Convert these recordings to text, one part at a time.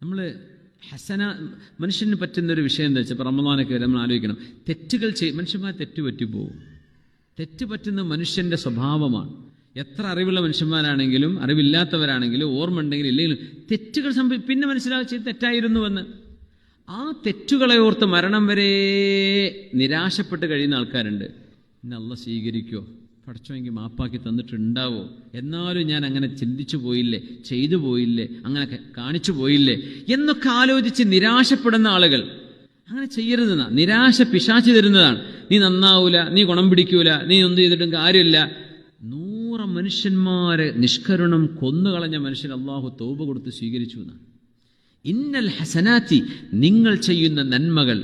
നമ്മൾ മനുഷ്യന് പറ്റുന്നൊരു വിഷയം എന്താ വെച്ചാൽ, ഇപ്പോൾ റമദാനൊക്കെ വരെ നമ്മൾ ആലോചിക്കണം, തെറ്റുകൾ മനുഷ്യന്മാർ തെറ്റുപറ്റിപ്പോവും. തെറ്റ് പറ്റുന്ന മനുഷ്യൻ്റെ സ്വഭാവമാണ്. എത്ര അറിവുള്ള മനുഷ്യന്മാരാണെങ്കിലും അറിവില്ലാത്തവരാണെങ്കിലും ഓർമ്മ ഉണ്ടെങ്കിലും ഇല്ലെങ്കിലും തെറ്റുകൾ പിന്നെ മനസ്സിലാക്കി തെറ്റായിരുന്നുവെന്ന്. ആ തെറ്റുകളെ ഓർത്ത് മരണം വരെ നിരാശപ്പെട്ട് കഴിയുന്ന ആൾക്കാരുണ്ട്. ഇന്ന് അള്ളാഹ് സ്വീകരിക്കുമോ, പഠിച്ചോമെങ്കിൽ മാപ്പാക്കി തന്നിട്ടുണ്ടാവോ, എന്നാലും ഞാൻ അങ്ങനെ ചിന്തിച്ചു പോയില്ലേ, ചെയ്തു പോയില്ലേ, അങ്ങനെ കാണിച്ചു പോയില്ലേ എന്നൊക്കെ ആലോചിച്ച് നിരാശപ്പെടുന്ന ആളുകൾ. അങ്ങനെ ചെയ്യരുതെന്നാ. നിരാശ പിശാച് തരുന്നതാണ്. നീ നന്നാവൂല, നീ ഗുണം പിടിക്കൂല, നീ ഒന്നും ചെയ്തിട്ടും കാര്യമില്ല. 100 മനുഷ്യന്മാരെ നിഷ്കരുണം കൊന്നുകളഞ്ഞ മനുഷ്യൻ അള്ളാഹു തൗബ കൊടുത്ത് സ്വീകരിച്ചു എന്നാണ്. ഇന്നൽ ഹസനാത്തി, നിങ്ങൾ ചെയ്യുന്ന നന്മകൾ,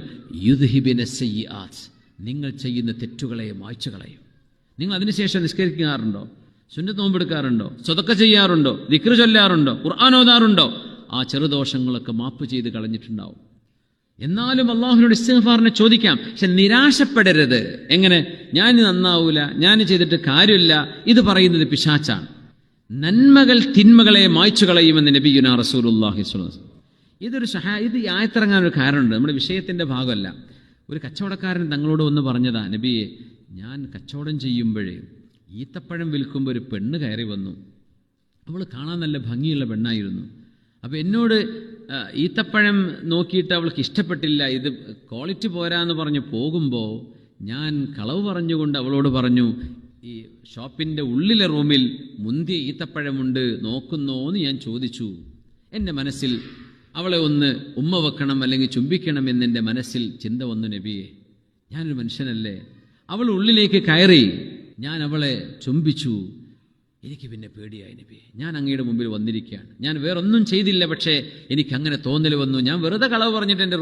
യുദ്ഹിബിന സയ്യിആത്ത്, നിങ്ങൾ ചെയ്യുന്ന തെറ്റുകളെ മായ്ച്ചു കളയും. നിങ്ങൾ അതിനുശേഷം നിസ്കരിക്കാറുണ്ടോ, സുന്നത്ത് നോമ്പെടുക്കാറുണ്ടോ, സ്വതക്ക ചെയ്യാറുണ്ടോ, ദിക്ർ ചൊല്ലാറുണ്ടോ, ഖുർആൻ ഓതാറുണ്ടോ, ആ ചെറുദോഷങ്ങളൊക്കെ മാപ്പ് ചെയ്ത് കളഞ്ഞിട്ടുണ്ടാവും. എന്നാലും അള്ളാഹുവിനോട് ഇസ്തിഗ്ഫാറിനെ ചോദിക്കാം. പക്ഷെ നിരാശപ്പെടരുത്. എങ്ങനെ, ഞാൻ നന്നാവൂല, ഞാൻ ചെയ്തിട്ട് കാര്യമില്ല, ഇത് പറയുന്നത് പിശാച്ചാണ്. നന്മകൾ തിന്മകളെ മായ്ച്ചു കളയുമെന്ന് നബിയുനാ റസൂലുള്ളാഹി സ്വല്ലല്ലാഹു അലൈഹി വസല്ലം. ഇത് ഈ ആയത്തിറങ്ങാനൊരു കാരണമുണ്ട്. നമ്മുടെ വിഷയത്തിന്റെ ഭാഗമല്ല. ഒരു കച്ചവടക്കാരൻ തങ്ങളോട് ഒന്ന് പറഞ്ഞതാ, നബിയെ, ഞാൻ കച്ചവടം ചെയ്യുമ്പോഴേ ഈത്തപ്പഴം വിൽക്കുമ്പോൾ ഒരു പെണ്ണ് കയറി വന്നു. അവൾ കാണാൻ നല്ല ഭംഗിയുള്ള പെണ്ണായിരുന്നു. അപ്പോൾ എന്നോട് ഈത്തപ്പഴം നോക്കിയിട്ട് അവൾക്ക് ഇഷ്ടപ്പെട്ടില്ല, ഇത് ക്വാളിറ്റി പോരാന്ന് പറഞ്ഞ് പോകുമ്പോൾ ഞാൻ കളവ് പറഞ്ഞുകൊണ്ട് അവളോട് പറഞ്ഞു, ഈ ഷോപ്പിൻ്റെ ഉള്ളിലെ റൂമിൽ മുന്തിയ ഈത്തപ്പഴമുണ്ട്, നോക്കുന്നോ എന്ന് ഞാൻ ചോദിച്ചു. എൻ്റെ മനസ്സിൽ അവളെ ഒന്ന് ഉമ്മ വെക്കണം അല്ലെങ്കിൽ ചുംബിക്കണം എന്നെൻ്റെ മനസ്സിൽ ചിന്ത വന്നു. നബിയെ, ഞാനൊരു മനുഷ്യനല്ലേ. അവൾ ഉള്ളിലേക്ക് കയറി, ഞാൻ അവളെ ചുംബിച്ചു. എനിക്ക് പിന്നെ പേടിയായി. നബിയെ, ഞാൻ അങ്ങയുടെ മുമ്പിൽ വന്നിരിക്കുകയാണ്, ഞാൻ വേറൊന്നും ചെയ്തില്ല, പക്ഷേ എനിക്ക് അങ്ങനെ തോന്നൽ വന്നു. ഞാൻ വെറുതെ കളവ് പറഞ്ഞിട്ട് എൻ്റെ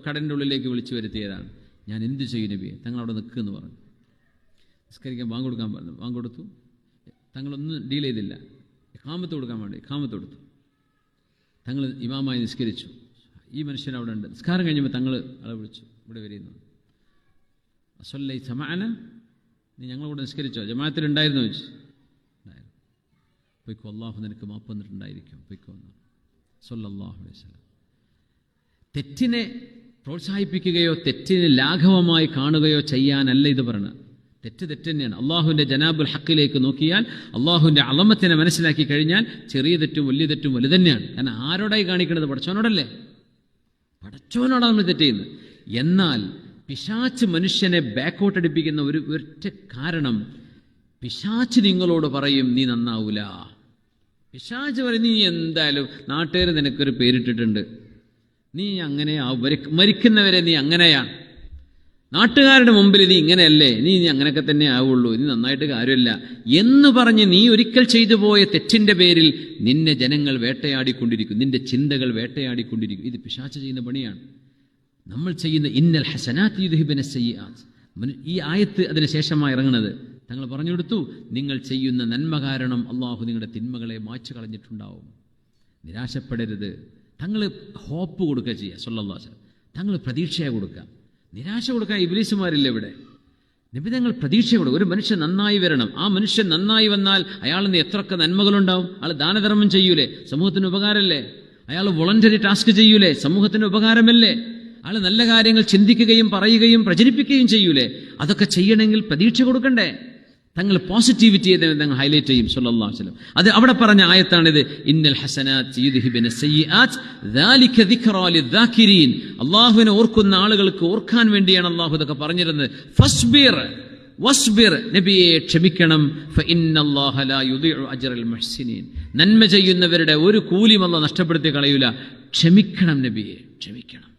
കടൻ്റെ ഉള്ളിലേക്ക് വിളിച്ചു വരുത്തിയതാണ്. ഞാൻ എന്ത് ചെയ്യും നബിയെ? തങ്ങൾ അവിടെ നിൽക്കുമെന്ന് പറഞ്ഞു. നിസ്കരിക്കാൻ ബാങ്ക് കൊടുക്കാൻ പറഞ്ഞു. ബാങ്ക് കൊടുത്തു. തങ്ങളൊന്നും ഡീൽ ചെയ്തില്ല. ഇഖാമത്ത് കൊടുക്കാൻ വേണ്ടി ഇഖാമത്ത് കൊടുത്തു. തങ്ങൾ ഇമാമായി നിസ്കരിച്ചു. ഈ മനുഷ്യൻ അവിടെ ഉണ്ട്. നിസ്കാരം കഴിഞ്ഞപ്പോൾ തങ്ങൾ ആളെ വിളിച്ചു, ഇവിടെ വരുന്നു. അസ്വല്ലൈ സമാന, നീ ഞങ്ങളോട് നിസ്കരിച്ചോ, ജമാഅത്തിലുണ്ടായിരുന്നു ചോദിച്ചു. പൊയ്ക്കോ, അള്ളാഹു നിനക്ക് മാപ്പ് വന്നിട്ടുണ്ടായിരിക്കും, പൊയ്ക്കോ എന്ന് സ്വല്ലല്ലാഹു അലൈഹി വസല്ലം. തെറ്റിനെ പ്രോത്സാഹിപ്പിക്കുകയോ തെറ്റിനെ ലാഘവമായി കാണുകയോ ചെയ്യാനല്ല ഇത് പറയുന്നത്. തെറ്റ് തന്നെയാണ്. അള്ളാഹുവിൻ്റെ ജനാബുൽ ഹക്കിലേക്ക് നോക്കിയാൽ, അള്ളാഹുവിൻ്റെ അളമത്തിനെ മനസ്സിലാക്കി കഴിഞ്ഞാൽ ചെറിയ തെറ്റും വലിയ തെറ്റും വലുത് തന്നെയാണ്. കാരണം ആരോടായി കാണിക്കുന്നത്? പടച്ചോനോടല്ലേ. പടച്ചോനോടാണ് നമ്മൾ തെറ്റ് ചെയ്യുന്നത്. എന്നാൽ പിശാച്ച് മനുഷ്യനെ ബാക്കോട്ട് അടിപ്പിക്കുന്ന ഒറ്റ കാരണം, പിശാച്ച് നിങ്ങളോട് പറയും നീ നന്നാവൂല. പിശാച്ച് പറയും നീ എന്തായാലും നാട്ടുകാർ നിനക്കൊരു പേരിട്ടിട്ടുണ്ട്, നീ അങ്ങനെ മരിക്കുന്നവരെ നീ അങ്ങനെയാണ്, നാട്ടുകാരുടെ മുമ്പിൽ നീ ഇങ്ങനെയല്ലേ, നീ അങ്ങനെയൊക്കെ തന്നെ ആവുള്ളൂ, നീ നന്നായിട്ട് കാര്യമില്ല എന്ന് പറഞ്ഞ് നീ ഒരിക്കൽ ചെയ്തു പോയ തെറ്റിന്റെ പേരിൽ നിന്നെ ജനങ്ങൾ വേട്ടയാടിക്കൊണ്ടിരിക്കും, നിന്റെ ചിന്തകൾ വേട്ടയാടിക്കൊണ്ടിരിക്കും. ഇത് പിശാച്ച് ചെയ്യുന്ന പണിയാണ്. നമ്മൾ ചെയ്യുന്ന ഇന്നൽ ഹസനാത്ത് യുദ്ഹിബിന സയ്യിആത്ത്, ഈ ആയത്ത് അതിന് ശേഷമായി ഇറങ്ങുന്നത്. തങ്ങൾ പറഞ്ഞു കൊടുത്തു, നിങ്ങൾ ചെയ്യുന്ന നന്മ കാരണം അള്ളാഹു നിങ്ങളുടെ തിന്മകളെ മായ്ച്ചു കളഞ്ഞിട്ടുണ്ടാവും. നിരാശപ്പെടരുത്. തങ്ങൾ ഹോപ്പ് കൊടുക്കുക ചെയ്യുക. സ്വല്ലല്ലാഹു അലൈഹി വസല്ലം തങ്ങൾ പ്രതീക്ഷയെ കൊടുക്കുക. നിരാശ കൊടുക്കാൻ ഇബ്ലീസുമാരില്ല ഇവിടെ. നബി തങ്ങൾ പ്രതീക്ഷ കൊടുക്കും. ഒരു മനുഷ്യൻ നന്നായി വരണം. ആ മനുഷ്യൻ നന്നായി വന്നാൽ അയാളിന് എത്രയൊക്കെ നന്മകളുണ്ടാവും. അയാൾ ദാനധർമ്മം ചെയ്യൂലേ, സമൂഹത്തിന് ഉപകാരമല്ലേ. അയാൾ വോളണ്ടറി ടാസ്ക് ചെയ്യൂലേ, സമൂഹത്തിന് ഉപകാരമല്ലേ. അയാൾ നല്ല കാര്യങ്ങൾ ചിന്തിക്കുകയും പറയുകയും പ്രചരിപ്പിക്കുകയും ചെയ്യൂലേ. അതൊക്കെ ചെയ്യണമെങ്കിൽ പ്രതീക്ഷ കൊടുക്കണ്ടേ. തങ്ങൾ പോസിറ്റിവിറ്റിയെ തങ്ങൾ ഹൈലൈറ്റ് ചെയ്യും സ്വല്ലല്ലാഹു അലൈഹി വസല്ലം. അത് അവിടെ പറഞ്ഞ ആയത്താണിത്. ഇന്നൽ ഹസനാത്ത് യുദ്ഹിബിന സയ്യിആത്ത് ദാലിക ദിക്റാ ലിദ്ദാകിരീൻ. അല്ലാഹുവിനെ ഓർക്കുന്ന ആളുകൾക്ക് ഓർക്കാൻ വേണ്ടിയാണ് അല്ലാഹു ഇതൊക്കെ പറഞ്ഞിരുന്നത്. ഫസ്ബിർ വസ്ബിർ, നബിയെ ക്ഷമിക്കണം. ഫഇന്നല്ലാഹ ലാ യുദീഉ അജ്റൽ മുഹ്സിനീൻ. നന്മ ചെയ്യുന്നവരുടെ ഒരു കൂലിയും അല്ലാഹു നഷ്ടപ്പെടുത്തി കളയൂല. ക്ഷമിക്കണം നബിയെ, ക്ഷമിക്കണം.